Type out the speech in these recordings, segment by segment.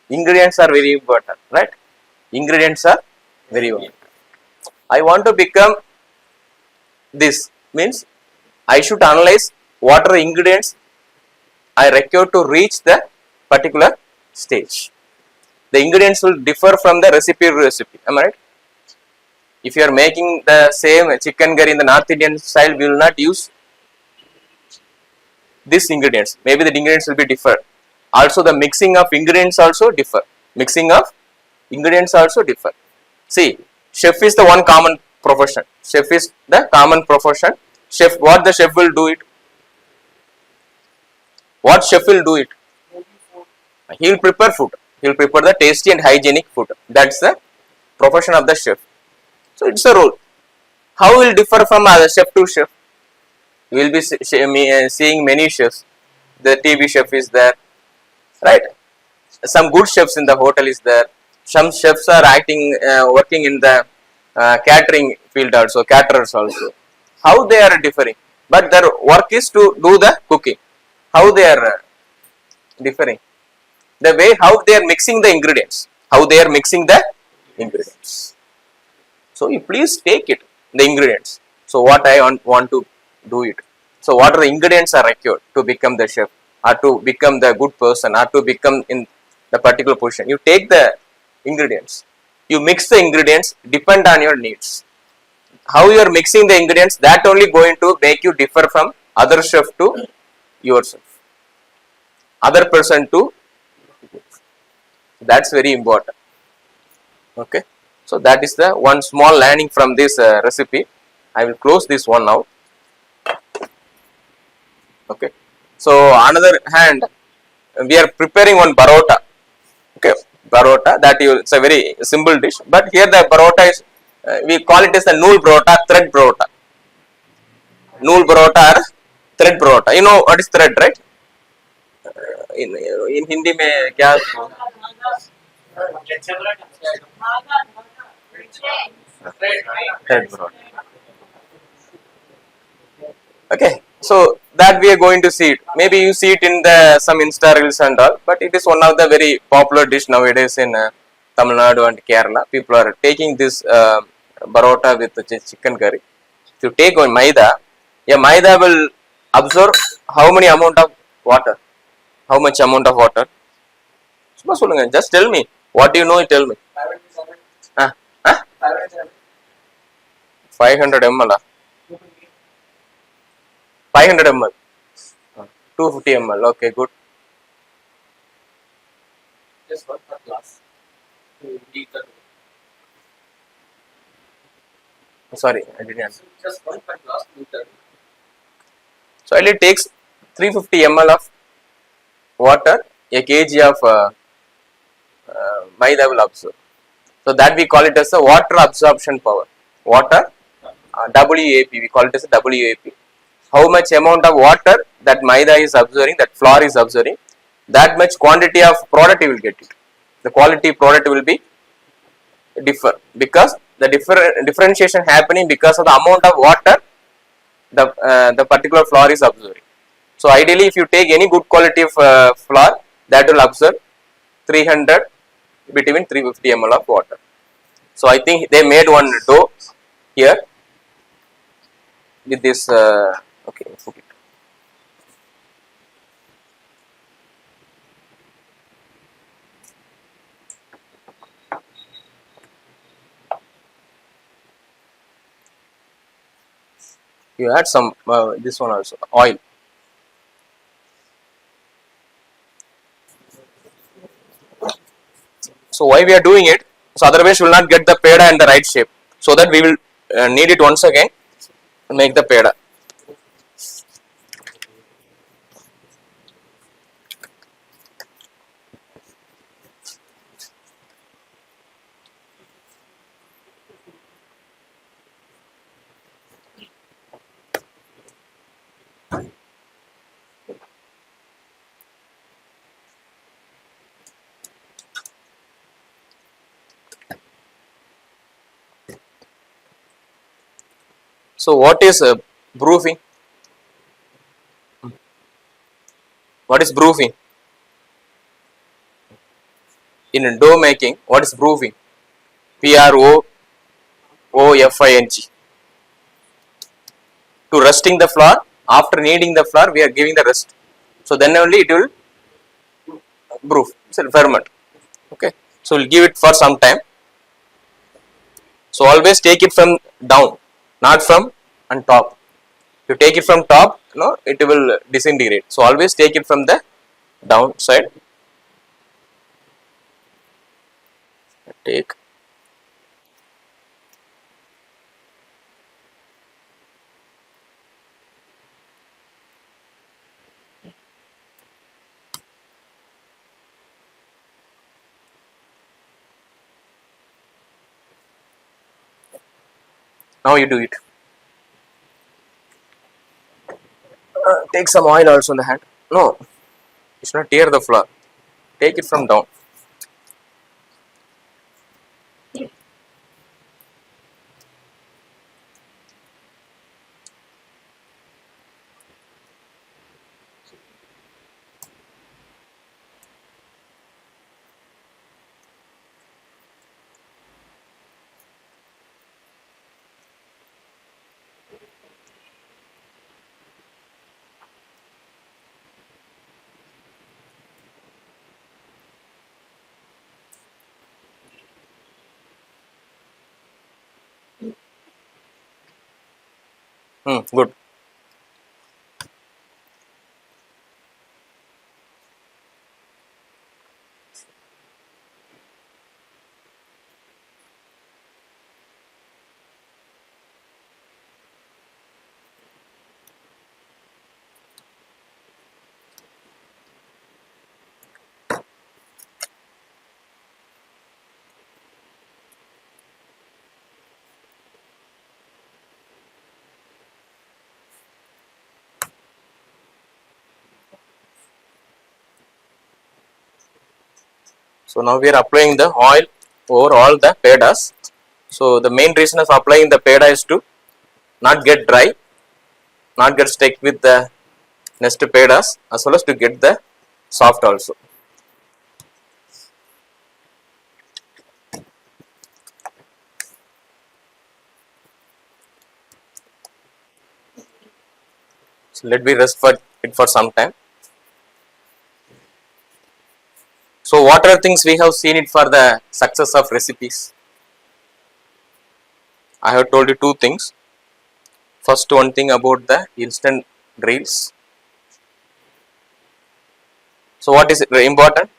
Ingredients are very important, right? Ingredients are very important. I want to become this, means I should analyze what are the ingredients I require to reach the particular stage. The ingredients will differ from the recipe to recipe. Am I right? If you are making the same chicken curry in the North Indian style, we will not use these ingredients. Maybe the ingredients will be different. Also, the mixing of ingredients also differ. Mixing of ingredients also differ. See, chef is the one common profession. Chef is the common profession. Chef, what the chef will do it? What chef will do it? He will prepare food. He will prepare the tasty and hygienic food. That's the profession of the chef. So it's a role. How will differ from other chef to chef? You will be seeing many chefs. The TV chef is there, right? Some good chefs in the hotel is there. Some chefs are working in the catering field also, caterers also. How they are differing? But their work is to do the cooking. How they are differing? The way how they are mixing the ingredients. How they are mixing the ingredients. So you please take it, the ingredients. So what I want to do it. So what are the ingredients are required to become the chef, or to become the good person, or to become in the particular position. You take the ingredients. You mix the ingredients, depend on your needs. How you are mixing the ingredients, that only going to make you differ from other chef to yourself. Other person to, that's very important. Okay. So that is the one small learning from this recipe. I will close this one now. Okay. So another hand, we are preparing one barota. Okay, barota, that it's a very simple dish. But here the barota is, we call it as the nool barota, thread barota. Nool barota or thread barota. You know what is thread, right? In Hindi में क्या? Thread barota. Okay, so that we are going to see it. Maybe you see it in the some Insta reels and all, but it is one of the very popular dish nowadays in Tamil Nadu and Kerala. People are taking this barota with the chicken curry. If you take on maida, yeah, maida will absorb how many amount of water? How much amount of water? Just tell me. What do you know? Tell me. 500 ml. 500 ml. 250 ml. Okay, good. Just one per glass. Sorry, I didn't answer. Just one per glass. So it takes 350 ml of water, a kg of maida will absorb. So that we call it as a water absorption power. Water, WAP, we call it as a WAP. How much amount of water that maida is absorbing, that flour is absorbing, that much quantity of product you will get it. The quality product will be differ, because the differentiation happening because of the amount of water the particular flour is absorbing. So ideally, if you take any good quality of flour, that will absorb 300 between 350 ml of water. So I think they made one dough here with this. Okay, put it. You add some this one also, oil. So why we are doing it? So otherwise we will not get the peda in the right shape. So that we will knead it once again and make the peda. So what is proofing? What is proofing? in dough making, what is proofing? PROOFING. To rusting the flour, after kneading the flour, we are giving the rest. So then only it will proof, so ferment. Okay. So we'll give it for some time. So always take it from down, not from on top. If you take it from top, it will disintegrate. So always take it from the downside. Take. Now you do it. Take some oil also in the hand. No, you should not tear the flour. Take it from down. Good. So now we are applying the oil over all the pedas. So the main reason of applying the peda is to not get dry, not get stuck with the next pedas, as well as to get the soft also. So let me rest for it for some time. So what are things we have seen it for the success of recipes? I have told you two things. First one thing about the instant reels. So what is important?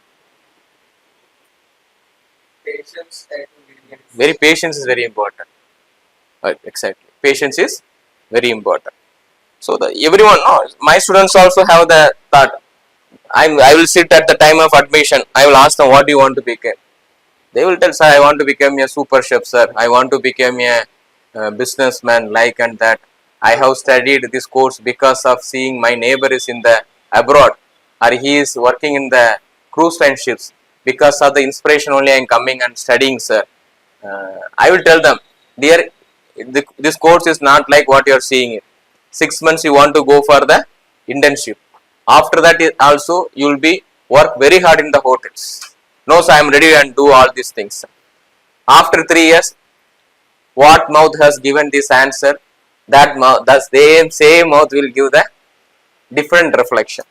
Patience and ingredients. Very patience is very important. Exactly. Patience is very important. So everyone, my students also have the thought. I will sit at the time of admission. I will ask them, what do you want to become? They will tell, sir, I want to become a super chef, sir. I want to become a businessman, like and that. I have studied this course because of seeing my neighbor is in the abroad, or he is working in the cruise line ships. Because of the inspiration only, I am coming and studying, sir. I will tell them, dear, this course is not like what you are seeing it. 6 months you want to go for the internship. After that also you will be work very hard in the hotels. No, sir, I am ready and do all these things. After 3 years, what mouth has given this answer? That mouth, the same mouth will give the different reflection.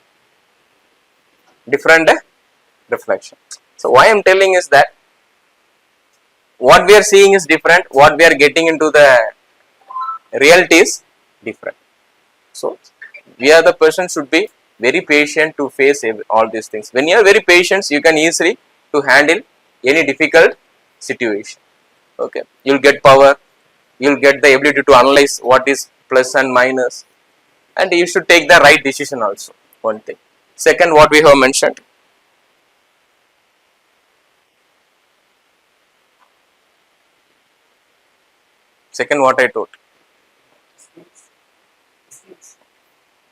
Different reflection. So why I am telling is that what we are seeing is different. What we are getting into the reality is different. So we are the person should be very patient to face all these things. When you are very patient, you can easily to handle any difficult situation. Okay, you will get power, you will get the ability to analyze what is plus and minus, and you should take the right decision also. One thing. Second, what we have mentioned. Second, what I told.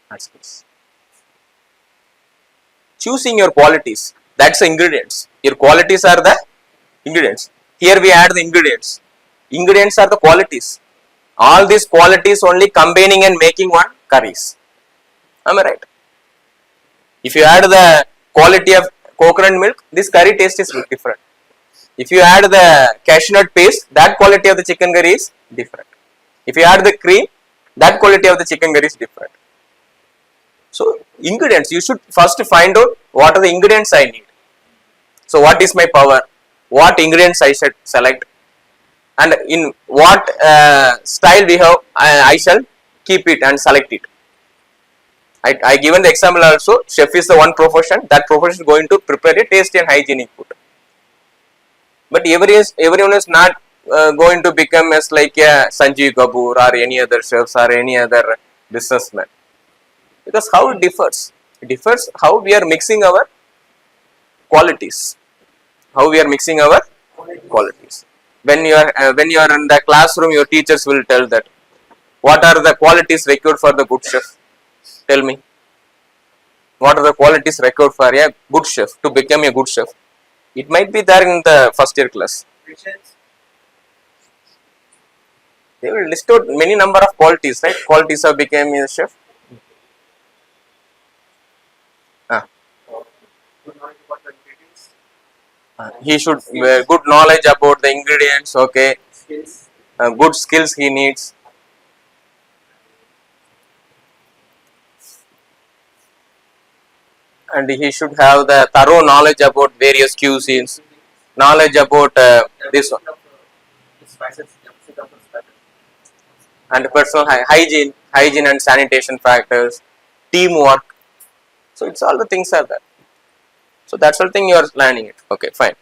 That's choosing your qualities. That's the ingredients. Your qualities are the ingredients. Here we add the ingredients. Ingredients are the qualities. All these qualities only combining and making one curries. Am I right? If you add the coconut milk, this curry taste is different. If you add the cashew nut paste, that quality of the chicken curry is different. If you add the cream, that quality of the chicken curry is different. So ingredients, you should first find out what are the ingredients I need. So what is my power? What ingredients I should select, and in what style we have, I shall keep it and select it. I given the example also. Chef is the one profession. That profession is going to prepare a tasty and hygienic food. But everyone is not going to become as like a Sanjeev Kapoor or any other chefs or any other businessman. Because how it differs? It differs how we are mixing our qualities. How we are mixing our qualities. When you are in the classroom, your teachers will tell that what are the qualities required for the good chef. Tell me, what are the qualities required for a good chef to become a good chef? It might be there in the first year class. Patience. They will list out many number of qualities, right? Qualities of becoming a chef. Good knowledge about the ingredients. He should good knowledge about the ingredients. Okay, Skills. good skills he needs. And he should have the thorough knowledge about various cuisines, knowledge about this one, The spices. Deficit of the spices. and personal hygiene and sanitation factors, teamwork. So it's all the things are there. So that's all thing you are learning it. Okay, fine.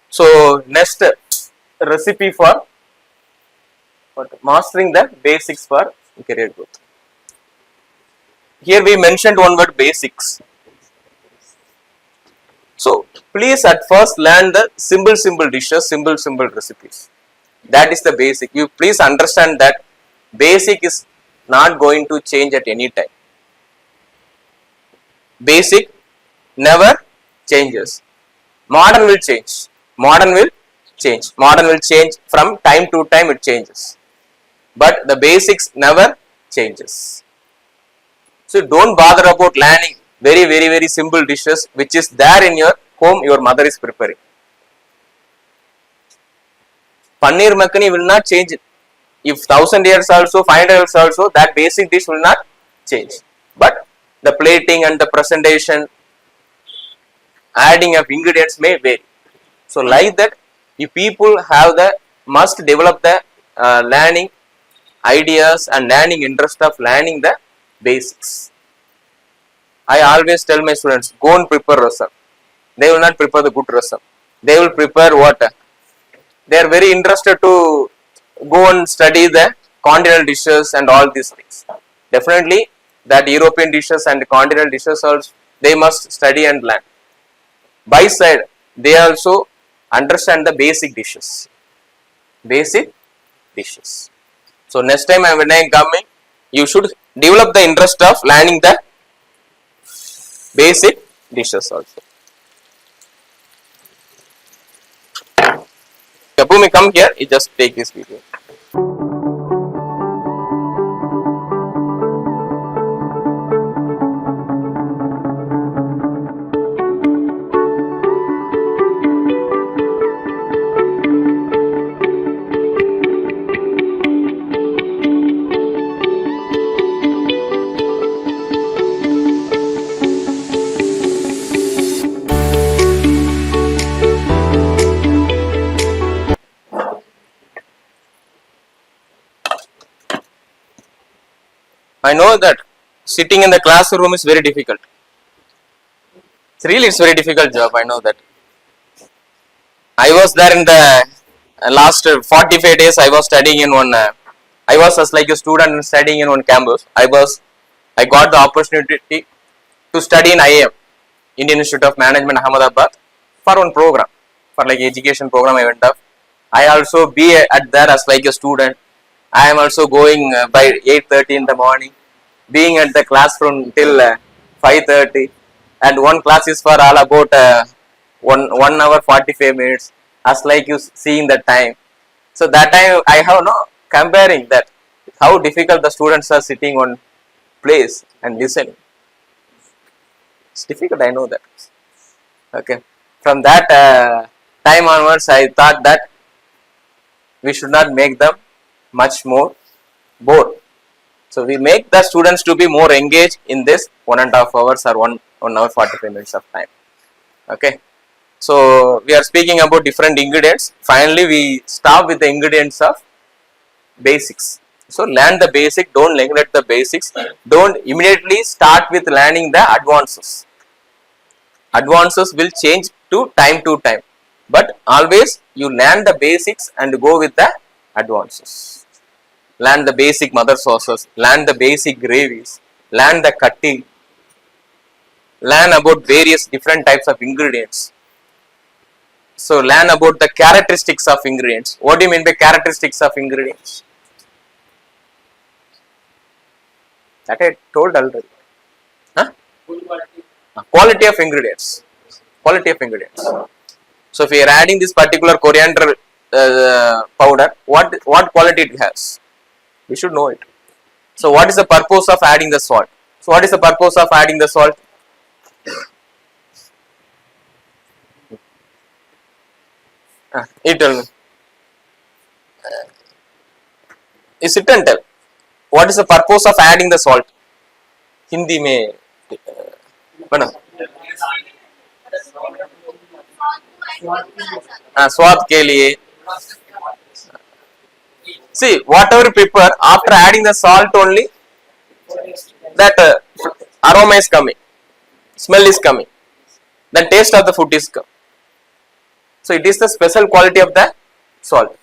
So next recipe for mastering the basics for career growth. Here we mentioned one word, basics. So please at first learn the simple dishes, simple recipes. That is the basic. You please understand that basic is not going to change at any time. Basic never changes. Modern will change. Modern will change. Modern will change from time to time, it changes. But the basics never changes. So don't bother about learning very simple dishes which is there in your home, your mother is preparing. Paneer makhani will not change it. If 1000 years also, 500 years also, that basic dish will not change. But the plating and the presentation, adding of ingredients may vary. So like that, if people have the must develop the learning ideas and learning interest of learning the basics. I always tell my students, go and prepare rasam. They will not prepare the good rasam. They will prepare what? They are very interested to go and study the continental dishes and all these things. Definitely that European dishes and continental dishes also they must study and learn. By side, they also understand the basic dishes. Basic dishes. So next time when I am coming, you should develop the interest of learning the basic dishes also. Kapumi, come here. You just take this video. I know that sitting in the classroom is very difficult. It's very difficult job. I know that. I was there in the last 45 days. I was studying in one. I was as like a student studying in one campus. I got the opportunity to study in IIM, Indian Institute of Management, Ahmedabad, for one program, for like education program. I went up. I also be at there as like a student. I am also going by 8:30 in the morning, being at the classroom till 5:30, and one class is for all about 1 hour 45 minutes. As like you seeing the time, so that time I have no comparing that how difficult the students are sitting on place and listening. It's difficult. I know that. Okay. From that time onwards, I thought that we should not make them much more bored. So we make the students to be more engaged in this 1.5 hours or 1 hour 45 minutes of time. Okay. So we are speaking about different ingredients. Finally, we stop with the ingredients of basics. So learn the basic, don't neglect the basics. Don't immediately start with learning the advances. Advances will change to time. But always you learn the basics and go with the advances. Learn the basic mother sauces, learn the basic gravies, learn the cutting, learn about various different types of ingredients. So learn about the characteristics of ingredients. What do you mean by characteristics of ingredients? That I told already. Huh? Quality of ingredients. Quality of ingredients. So if we are adding this particular coriander powder, what quality it has? We should know it. So what is the purpose of adding the salt? So what is the purpose of adding the salt? You tell me. You sit and tell. What is the purpose of adding the salt? Hindi में बना स्वाद के लिए. See, whatever you prepare, after adding the salt only, that aroma is coming, smell is coming, then taste of the food is coming. So it is the special quality of the salt.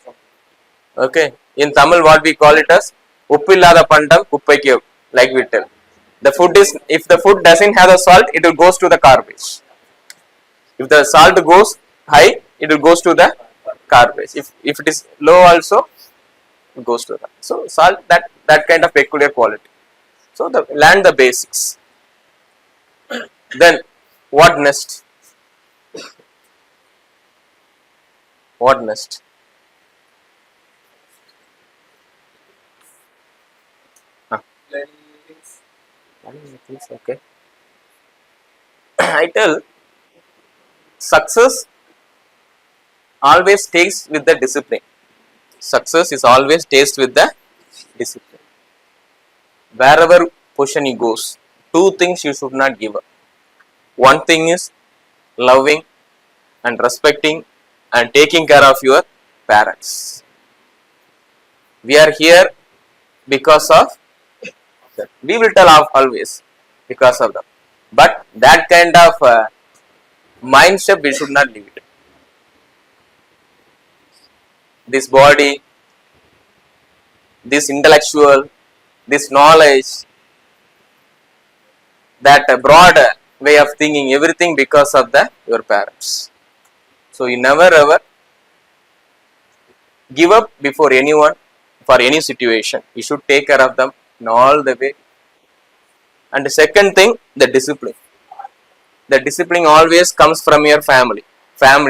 Okay, in Tamil what we call it as uppillada pandam kuppaiku, like we tell. The food is, if the food doesn't have the salt, it will goes to the garbage. If the salt goes high, it will goes to the garbage. If it is low also, it goes to that. So salt, that kind of peculiar quality. So learn the basics. Then what next? What next? Okay. I tell, success always takes with the discipline. Success is always tastes with the discipline. Wherever position he goes, two things you should not give up. One thing is loving and respecting and taking care of your parents. We are here because of that. We will tell always because of them. But that kind of mindset we should not leave it. This body, this intellectual, this knowledge, that broad way of thinking, everything because of your parents. So you never ever give up before anyone for any situation. You should take care of them in all the way. And the second thing, the discipline. The discipline always comes from your family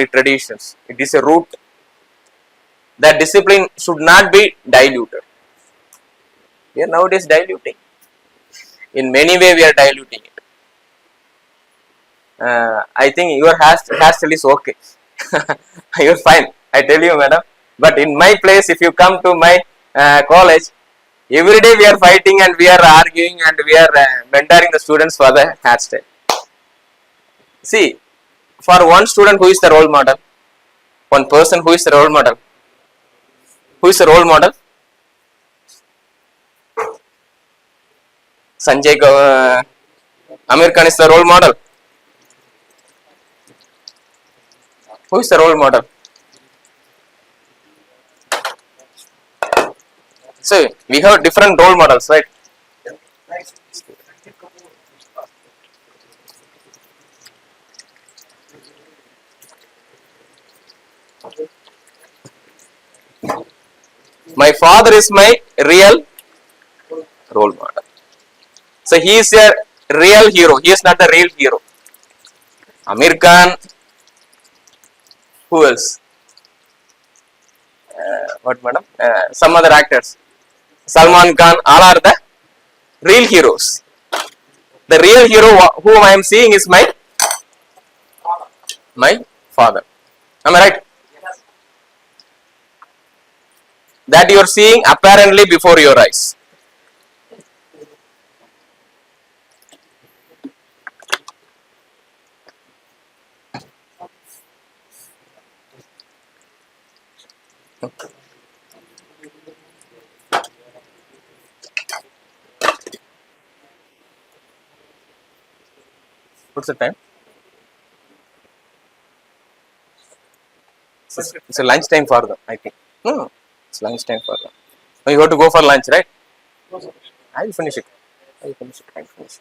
traditions. It is a root. That discipline should not be diluted. We are nowadays diluting. In many ways we are diluting it. I think your hairstyle is okay. You're fine. I tell you, madam. But in my place, if you come to my college, every day we are fighting and we are arguing and we are mentoring the students for the hairstyle. See, for one student, who is the role model? One person, who is the role model? Who is the role model? Sanjay Amir Khan is the role model. Who is the role model? So we have different role models, right? My father is my real role model. So he is a real hero. He is not the real hero. Amir Khan. Who else? What, madam? Some other actors. Salman Khan. All are the real heroes. The real hero whom I am seeing is my My father. Am I right? That you are seeing apparently before your eyes. What's the time? It's a lunch time for them, I think. No, it's lunch time for them. Oh, you have to go for lunch, right? I will finish it. I will finish it. I will finish it.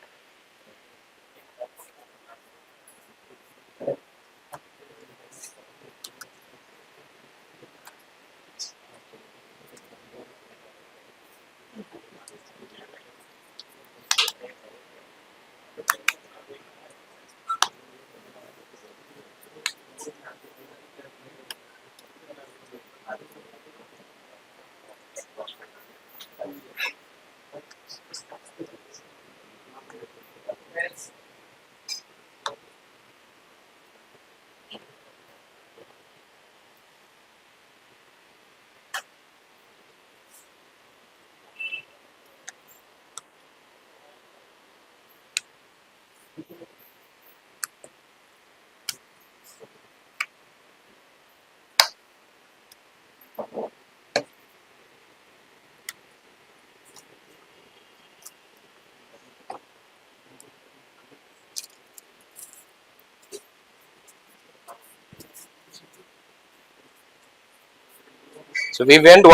So we went to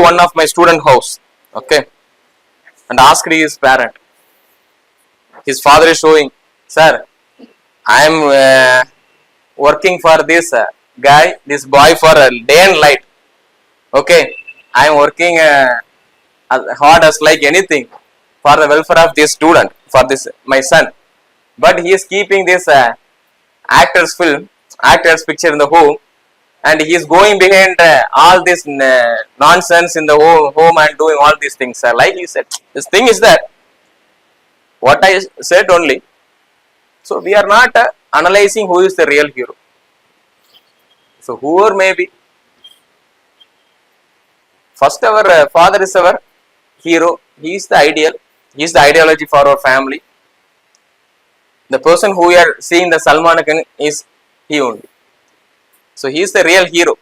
one of my student house, okay, and asked his parent. His father is showing, sir, I am working for this guy, this boy for a day and night. Okay, I am working as hard as like anything for the welfare of this student, for this my son. But he is keeping this actor's film, actor's picture in the home, and he is going behind all this nonsense in the home and doing all these things. Like he said, this thing is that what I said only. So we are not analyzing who is the real hero. So whoever may be, first our father is our hero. He is the ideal. He is the ideology for our family. The person who we are seeing the Salman Khan is he only. So he is the real hero.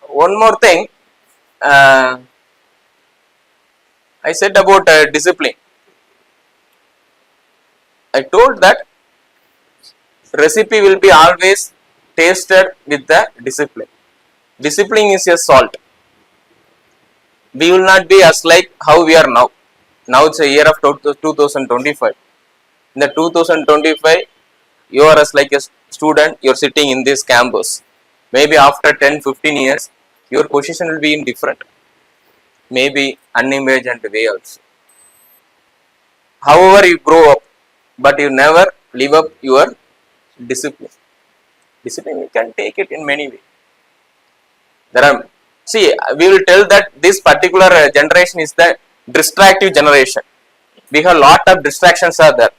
One more thing, I said about discipline. I told that recipe will be always tasted with the discipline. Discipline is a salt. We will not be as like how we are now. Now it's a year of 2025. In the 2025, you are as like a student, you are sitting in this campus. Maybe after 10-15 years, your position will be in different. Maybe unimagined way also. However you grow up, but you never live up your discipline. Discipline, you can take it in many ways. There are, see, we will tell that this particular generation is the distractive generation. We have lot of distractions are there.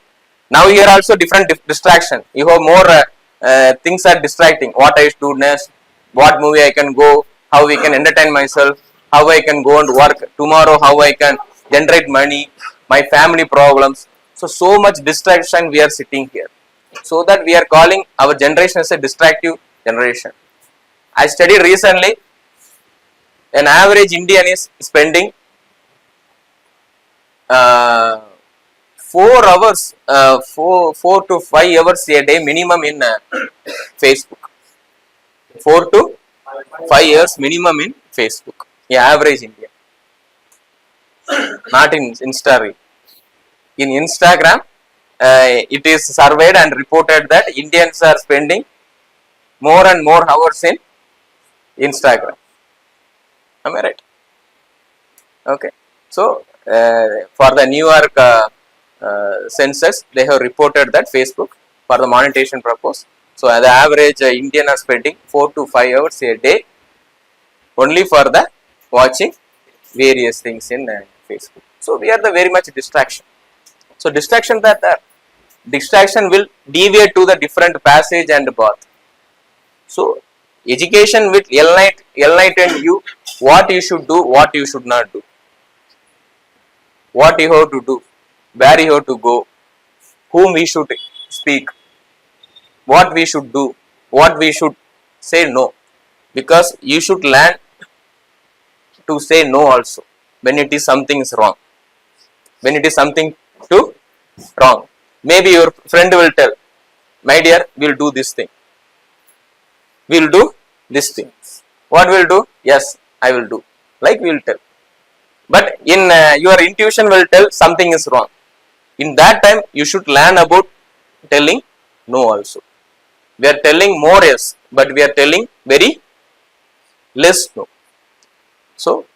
Now here also different distraction. You have more things are distracting. What I should do next, what movie I can go, how we can entertain myself, how I can go and work tomorrow, how I can generate money, my family problems. So much distraction we are sitting here. So that we are calling our generation as a distractive generation. I studied recently, an average Indian is spending 4 hours, 4 to 5 hours a day minimum in Facebook. 4 to 5 years minimum in Facebook. Yeah, average Indian. Not in Insta. In Instagram, it is surveyed and reported that Indians are spending more and more hours in Instagram. Am I right? Okay. So, for the New York census, they have reported that Facebook for the monetization purpose. So, the average Indian are spending 4 to 5 hours a day only for the watching various things in Facebook. So, we are the very much distraction. So, distractions are there. distraction will deviate to the different passage and path. So education will enlighten you what you should do, what you should not do, what you have to do, where you have to go, whom we should speak, what we should do, what we should say no. Because you should learn to say no also when it is something is wrong. When it is something too wrong. Maybe your friend will tell, my dear, we'll do this thing. We'll do this thing. What will do? Yes, I will do. Like we will tell. But in your intuition will tell something is wrong. In that time, you should learn about telling no also. We are telling more yes, but we are telling very less no. So,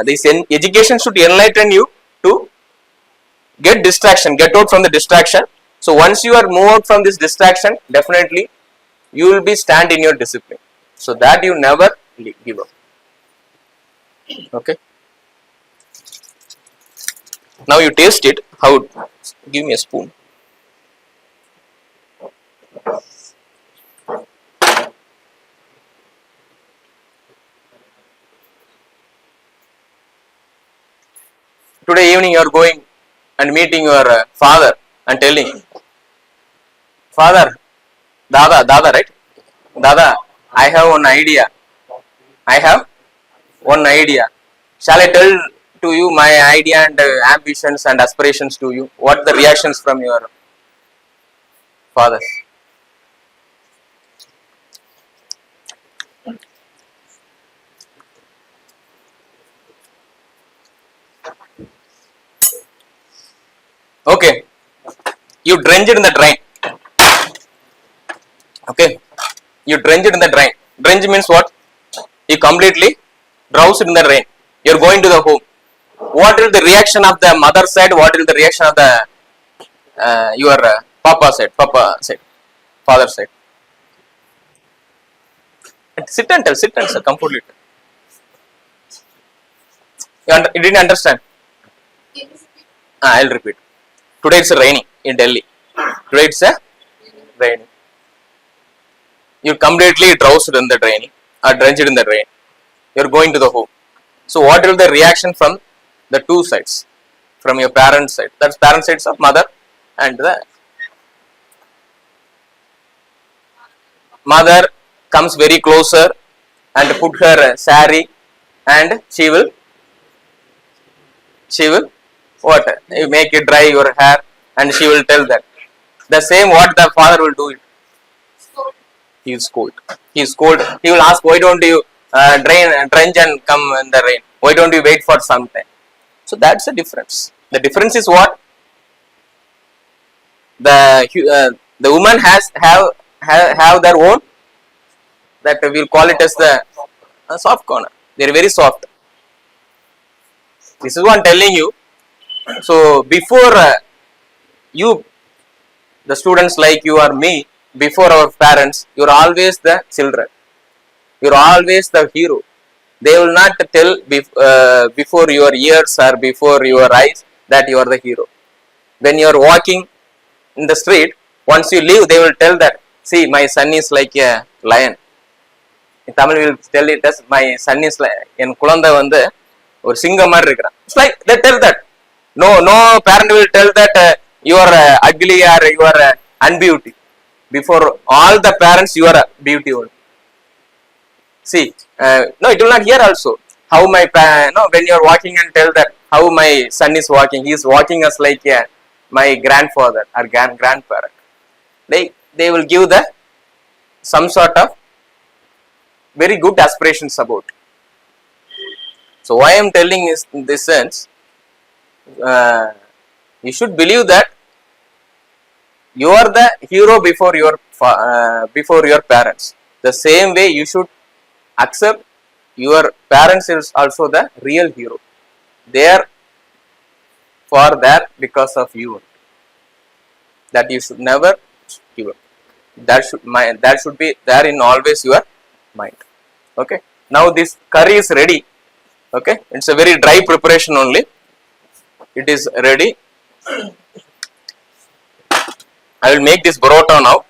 this education should enlighten you to get distraction, get out from the distraction. So, once you are moved out from this distraction, definitely you will be stand in your discipline. So, that you never give up. Okay. Now you taste it. How? Give me a spoon. Today evening you are going and meeting your father and telling, Father, Dada, right? Dada, I have one idea. I have one idea. Shall I tell to you my idea and ambitions and aspirations to you? What the reactions from your father? Okay, you drench it in the drain. Okay, you drench it in the drain. Drench means what? You completely douse it in the drain. You're going to the home. What is the reaction of the mother side? What is the reaction of the your papa side, father side? Sit and tell, sir, comfortably. You didn't understand? I'll repeat. Today it's raining in Delhi. Today it's raining. You completely doused in the drain or drenched in the drain. You're going to the home. So what will the reaction from the two sides? From your parents' side. That's parents' sides of mother and the mother comes very closer and put her sari and she will what? You make it dry your hair and she will tell that. The same what the father will do it. He is cold. He is cold. He will ask, why don't you drench and come in the rain? Why don't you wait for some time? So that's the difference. The difference is what? The woman have their own, that we will call it as the soft corner. They are very soft. This is what I am telling you. So before you, the students like you or me, before our parents, you are always the children. You are always the hero. They will not tell before your ears or before your eyes that you are the hero. When you are walking in the street, once you leave, they will tell that, see, my son is like a lion. In Tamil, we will tell it as, my son is like, in Kulanda vande, or singa maar irukran. It's like, they tell that. No parent will tell that you are ugly or you are unbeauty. Before all the parents, you are beauty only. See, no, it will not hear also. How my when you are walking and tell that how my son is walking, he is walking as like my grandfather or grandparent. They will give the some sort of very good aspirations about. So why I am telling is in this sense, you should believe that you are the hero before your parents. The same way you should accept your parents is also the real hero. They are for that because of you. That you should never give up. That should be there in always your mind. Okay. Now this curry is ready. Okay. It's a very dry preparation only. It is ready. I will make this burrata now.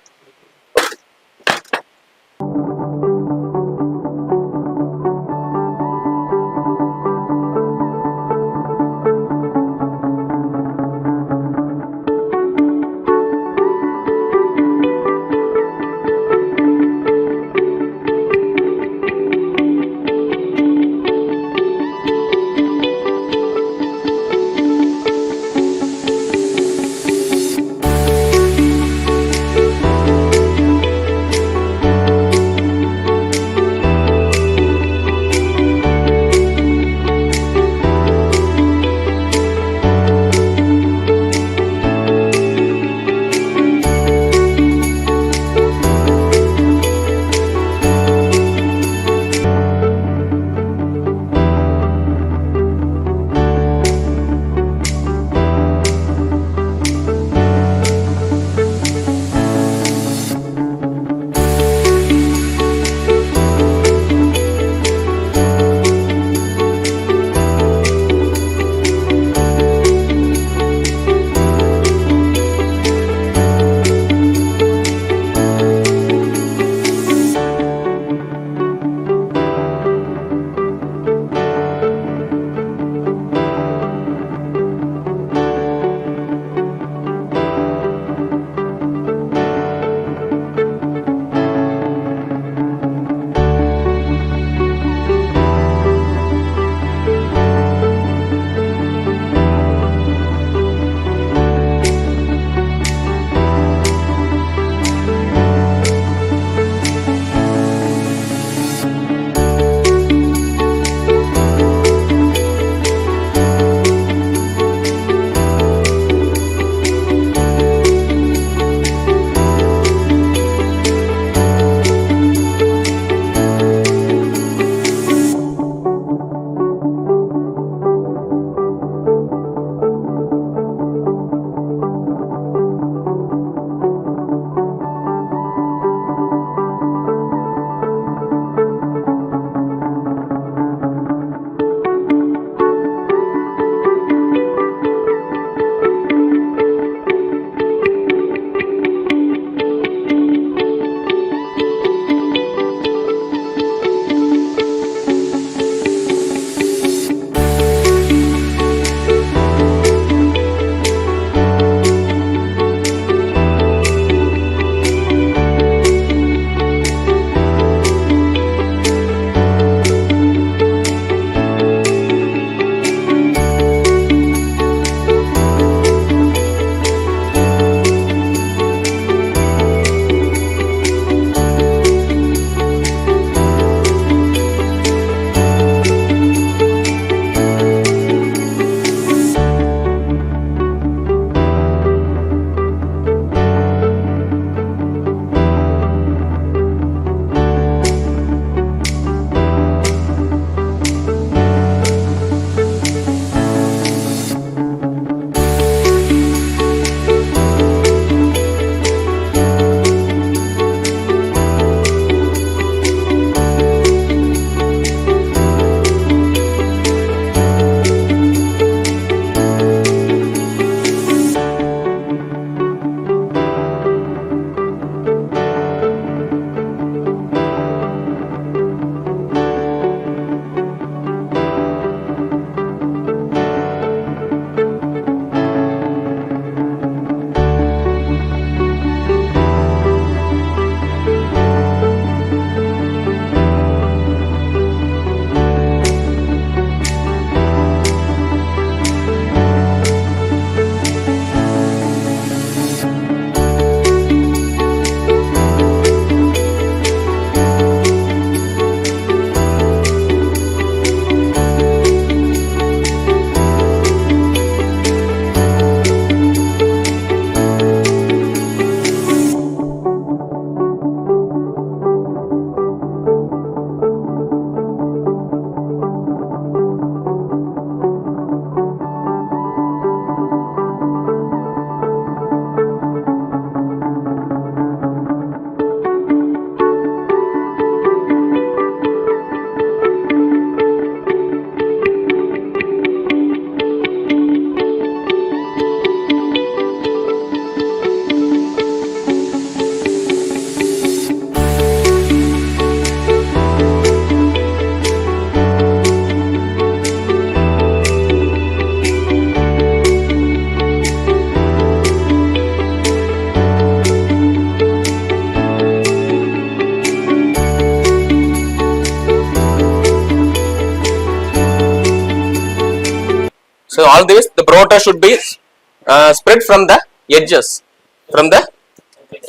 So all this, the burrata should be spread from the edges, from the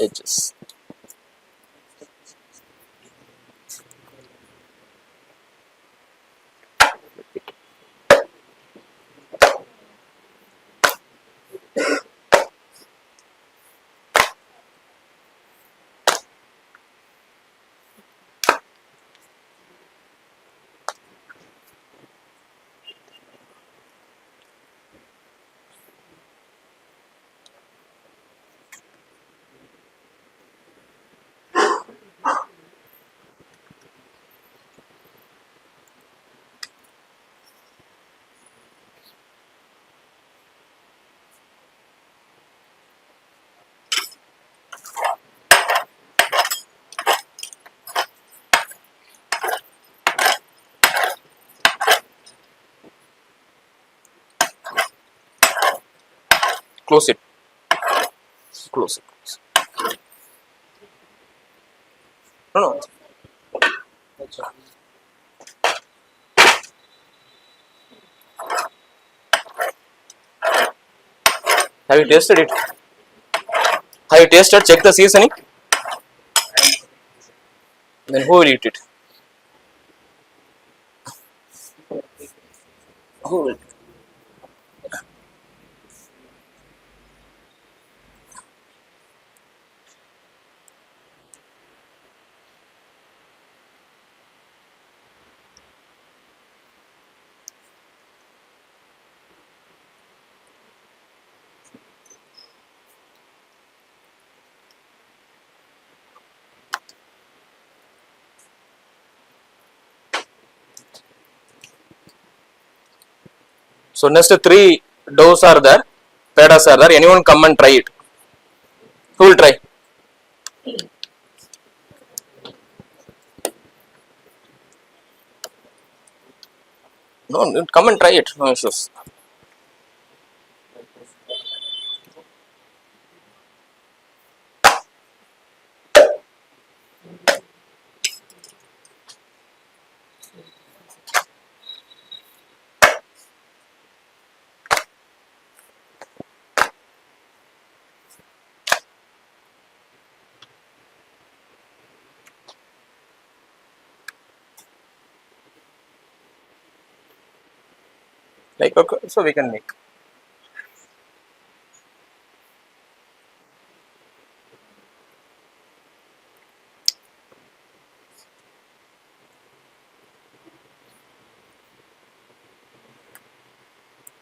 edges. Close it. Close it. No, no. Have you tasted it? Have you tasted? Check the seasoning. Then who will eat it? Who will? So next three doughs are there, pedas are there. Anyone come and try it? Who will try? No, come and try it. No issues. Like okay, so we can make.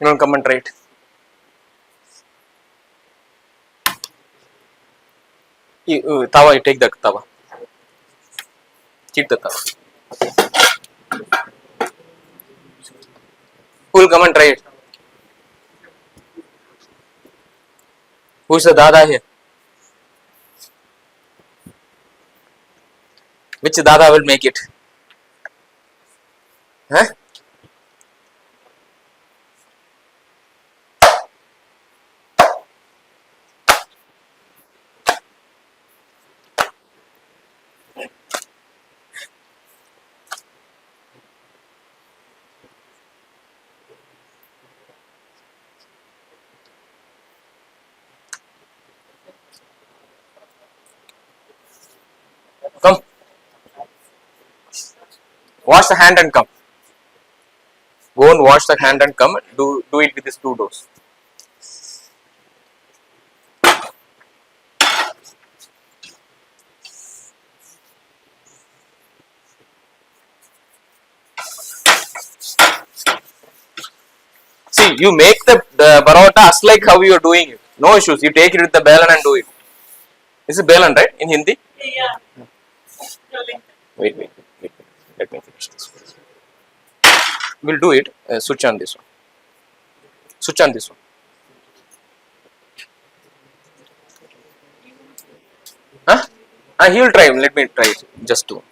Anyone come and try it? Tawa, you take the tawa. Keep the tawa. Who will come and try it? Who is the dada here? Which dada will make it? Huh? Come. Wash the hand and come. Go and wash the hand and come. Do it with these two doughs. See, you make the parota as like how you are doing it. No issues. You take it with the balan and do it. This is balan, right? In Hindi? Yeah. Wait. Let me finish this. We'll do it. Switch on this one. Switch on this one. Huh? He will try. Let me try it. Just two.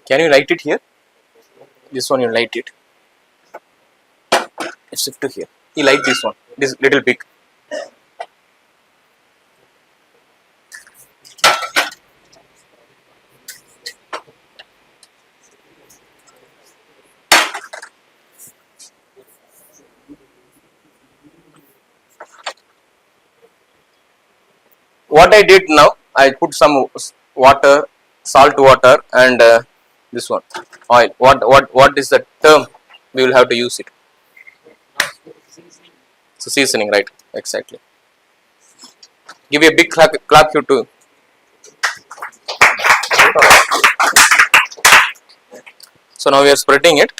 Can you light it here? This one you light it. Shift to here. You light this one. This little big. What I did now, I put some water, salt water, and this one oil. What is the term? We will have to use it. So seasoning, right? Exactly. Give a big clap you too. So now we are spreading it.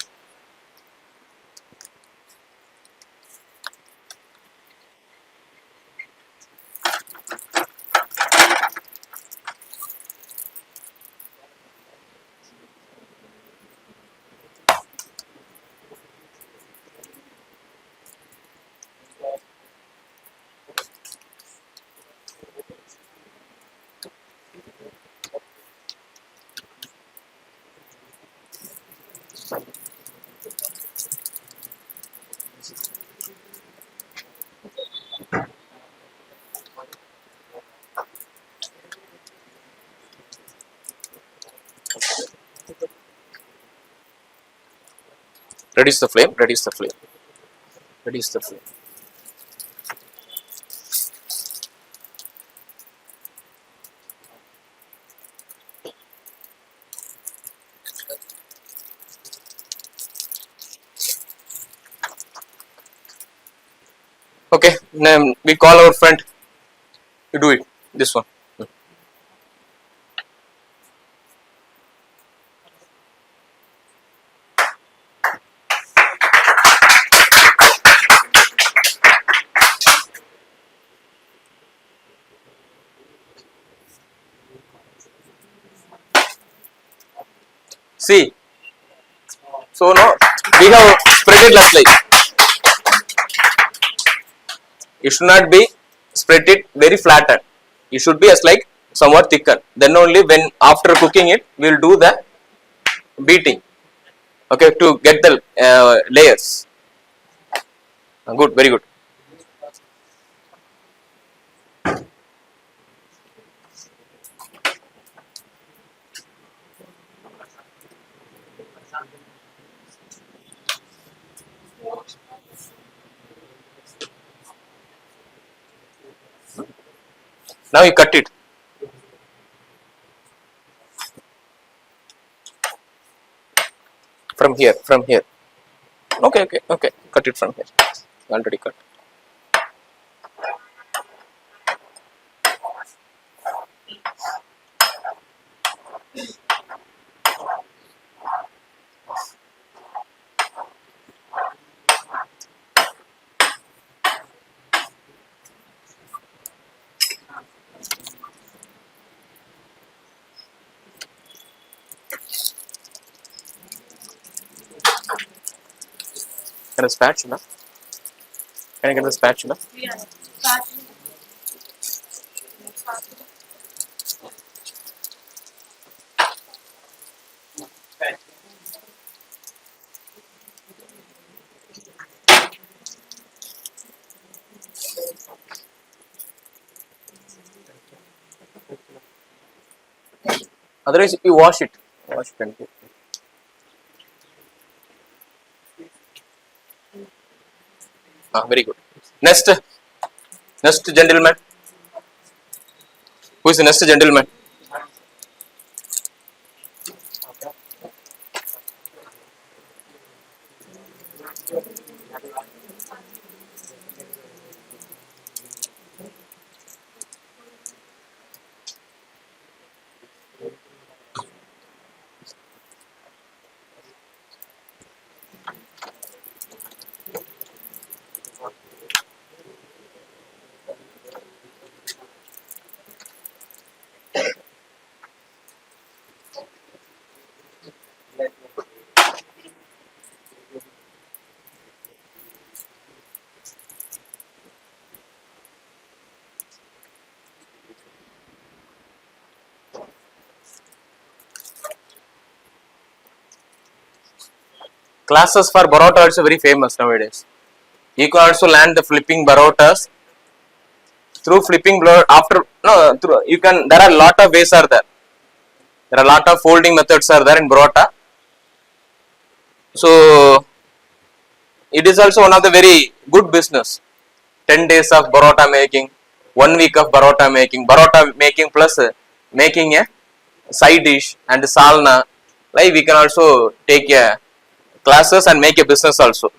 Reduce the flame. Reduce the flame. Reduce the flame. Okay. Now we call our friend. You do it. This one. See. So now we have spread it just like. You should not be spread it very flattened. You should be as like somewhat thicker. Then only when after cooking it, we will do the beating. Okay, to get the layers. Good, very good. Now you cut it. From here, from here. Okay, okay, okay. Cut it from here. Already cut. Get a spatula. Can I get the spatula? Yeah. Otherwise, you wash it. Wash it. Very good. Next, next gentleman. Who is the next gentleman? Classes for barota also very famous nowadays. You can also learn the flipping barotas through flipping after no through you can there are a lot of ways are there. There are a lot of folding methods are there in barota. So it is also one of the very good business. 10 days of barota making, 1 week of barota making plus making a side dish and salna. Like we can also take a classes and make a business also.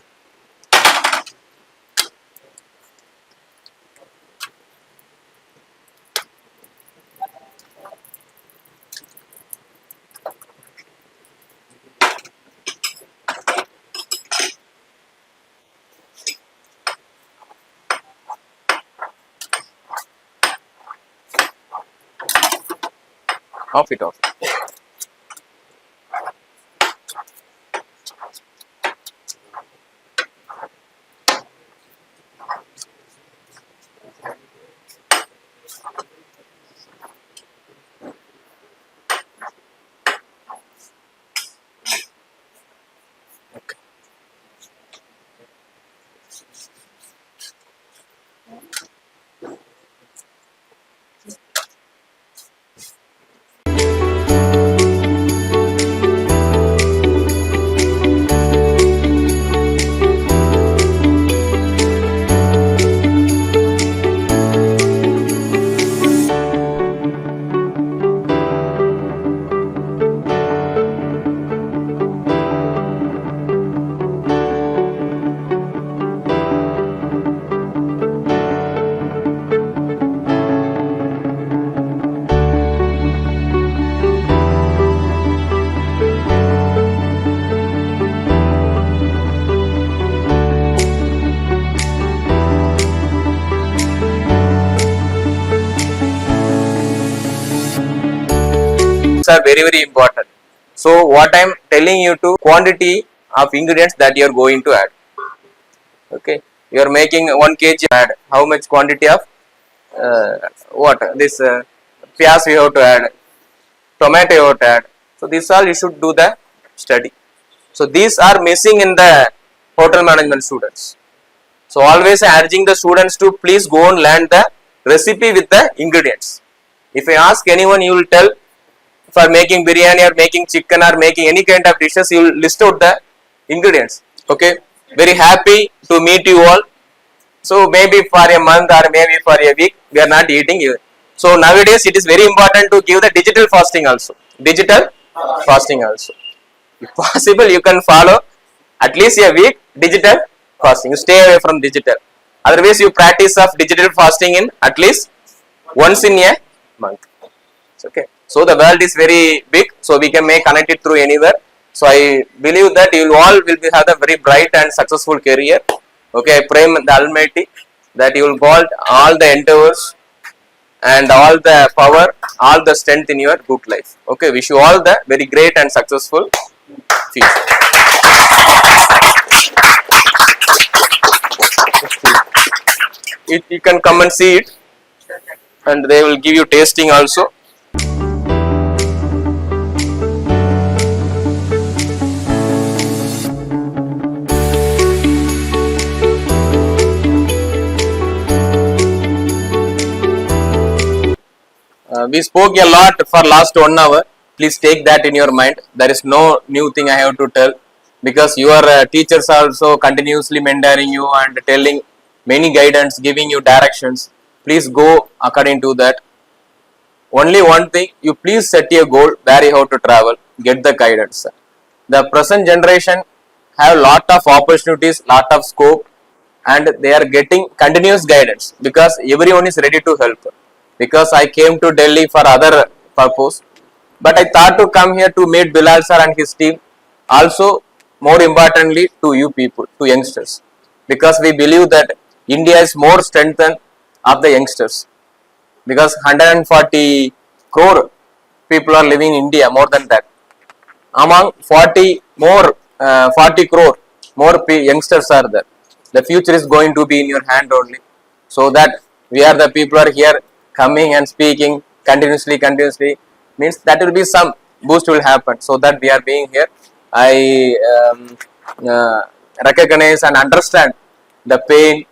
Off it off. Okay. Are very important. So what I am telling you to quantity of ingredients that you are going to add. Okay, you are making 1 kg add how much quantity of what this piyaz you have to add, tomato you have to add. So this all you should do the study. So these are missing in the hotel management students. So always urging the students to please go and learn the recipe with the ingredients. If I ask anyone, you will tell for making biryani or making chicken or making any kind of dishes, you will list out the ingredients. Okay, very happy to meet you all. So maybe for a month or maybe for a week we are not eating you. So nowadays it is very important to give the digital fasting also. Digital fasting also. If possible, you can follow at least a week digital fasting. You stay away from digital. Otherwise, you practice of digital fasting in at least once in a month. Okay. So the world is very big, so we can make connect it through anywhere. So I believe that you all will have a very bright and successful career. Okay, I pray the Almighty that you will hold all the endeavors and all the power, all the strength in your good life. Okay, wish you all the very great and successful future. You can come and see it, and they will give you tasting also. We spoke a lot for last 1 hour. Please take that in your mind. There is no new thing I have to tell, because your teachers are also continuously mentoring you and telling many guidance, giving you directions. Please go according to that. Only one thing, you please set a goal where you have to travel. Get the guidance. The present generation have lot of opportunities, lot of scope, and they are getting continuous guidance because everyone is ready to help. Because I came to Delhi for other purpose, but I thought to come here to meet Bilal sir and his team. Also, more importantly, to you people, to youngsters, because we believe that India is more strengthened of the youngsters, because 140 crore people are living in India, more than that. Among 40 crore more youngsters are there. The future is going to be in your hand only, so that we are the people are here coming and speaking continuously means that will be some boost will happen, so that we are being here. I recognize and understand the pain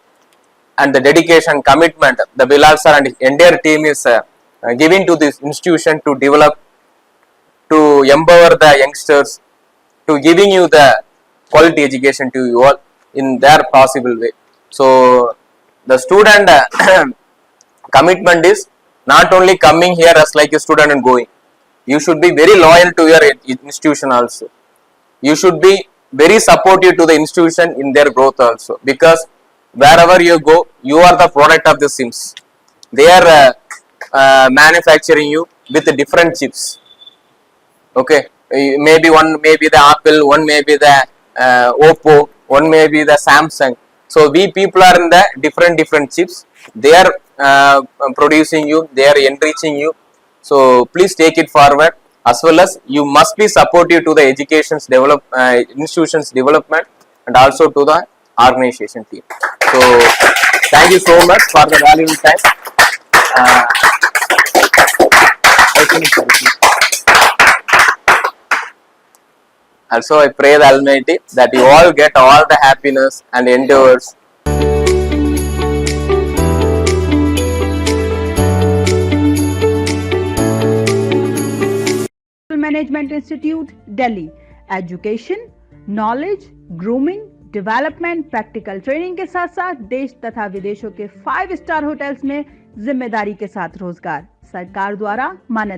and the dedication, commitment the Bilal sir and entire team is giving to this institution to develop, to empower the youngsters, to giving you the quality education to you all in their possible way. So the student commitment is not only coming here as like a student and going. You should be very loyal to your institution also. You should be very supportive to the institution in their growth also, because wherever you go, you are the product of the SIMS. They are manufacturing you with different chips. Okay, maybe one may be the Apple, one may be the Oppo, one may be the Samsung. So we people are in the different chips. They are producing you, they are enriching you. So please take it forward, as well as you must be supportive to the education's institution's development, and also to the organization team. So thank you so much for the valuable time. Also, I pray the Almighty that you all get all the happiness and endeavors. Management Institute, Delhi. Education, knowledge, grooming, development, practical training के साथ साथ देश तथा विदेशों के 5 star hotels में जिम्मेदारी के साथ रोजगार, सरकार द्वारा मान्यता